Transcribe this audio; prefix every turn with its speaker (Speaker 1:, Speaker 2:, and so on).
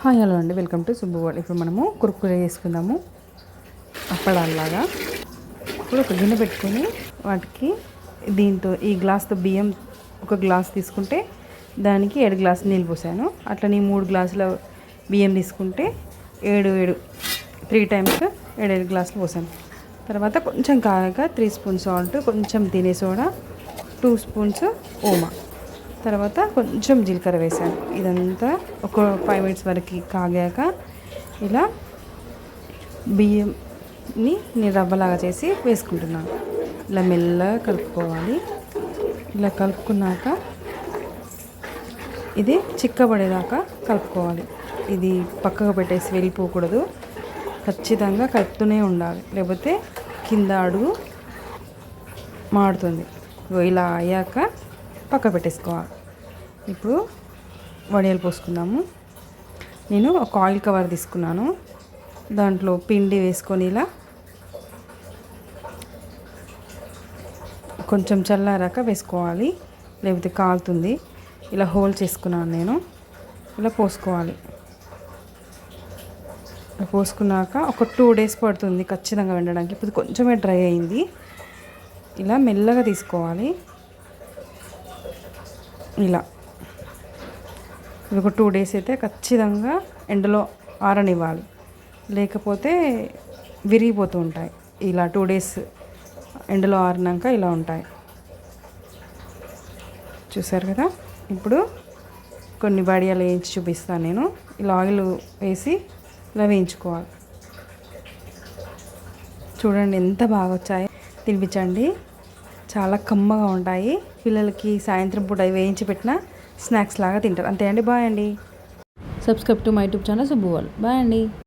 Speaker 1: Hi hello అండి, welcome to Subbu world. ఇప్పుడు మనము కురుకురే చేసుకుందాము అప్పడాలాగా. ఇప్పుడు ఒక గిన్నె పెట్టుకొని వాటికి దీంతో ఈ గ్లాస్తో బియ్యం ఒక గ్లాస్ తీసుకుంటే దానికి 7 గ్లాసులు నీళ్ళు పోసాను. అట్లా 3 గ్లాసుల బియ్యం తీసుకుంటే 3 టైమ్స్ 7 గ్లాసులు పోసాను. తర్వాత కొంచెం కాగా 3 స్పూన్స్ సాల్ట్, కొంచెం తినే సోడా, 2 స్పూన్స్ ఓమా, తర్వాత కొంచెం జీలకర్ర వేసాను. ఇదంతా ఒక 5 మినిట్స్ వరకు కాగాక ఇలా బియ్యంని నేను రవ్వలాగా చేసి వేసుకుంటున్నాను. ఇలా మెల్లగా కలుపుకోవాలి. ఇలా కలుపుకున్నాక ఇది చిక్కబడేదాకా కలుపుకోవాలి. ఇది పక్కకు పెట్టేసి వెళ్ళిపోకూడదు, ఖచ్చితంగా కలుపుతూనే ఉండాలి, లేకపోతే కింద అడుగు మాడుతుంది. ఇలా అయ్యాక పక్క పెట్టేసుకోవాలి. ఇప్పుడు వడియాలు పోసుకుందాము. నేను ఒక ఆయిల్ కవర్ తీసుకున్నాను. దాంట్లో పిండి వేసుకొని ఇలా కొంచెం చల్లారాక వేసుకోవాలి, లేకపోతే కాలుతుంది. ఇలా హోల్ చేసుకున్నాను నేను. ఇలా పోసుకోవాలి. పోసుకున్నాక ఒక 2 days పడుతుంది ఖచ్చితంగా వండడానికి. ఇప్పుడు కొంచెమే డ్రై అయింది. ఇలా మెల్లగా తీసుకోవాలి. ఇలా ఒక 2 days అయితే ఖచ్చితంగా ఎండలో ఆరనివ్వాలి, లేకపోతే విరిగిపోతూ ఉంటాయి. ఇలా 2 days ఎండలో ఆరినాక ఇలా ఉంటాయి. చూసారు కదా. ఇప్పుడు కొన్ని వడియాలు వేయించి చూపిస్తాను నేను. ఇలా ఆయిల్ వేసి ఇలా వేయించుకోవాలి. చూడండి ఎంత బాగా వచ్చాయి. తినిపించండి, చాలా కమ్మగా ఉంటాయి. పిల్లలకి సాయంత్రం పూట వేయించి పెట్టిన స్నాక్స్ లాగా తింటారు. అంతే అండి. బాయ్ అండి. Subscribe to my YouTube channel Subbu world. Bye అండి.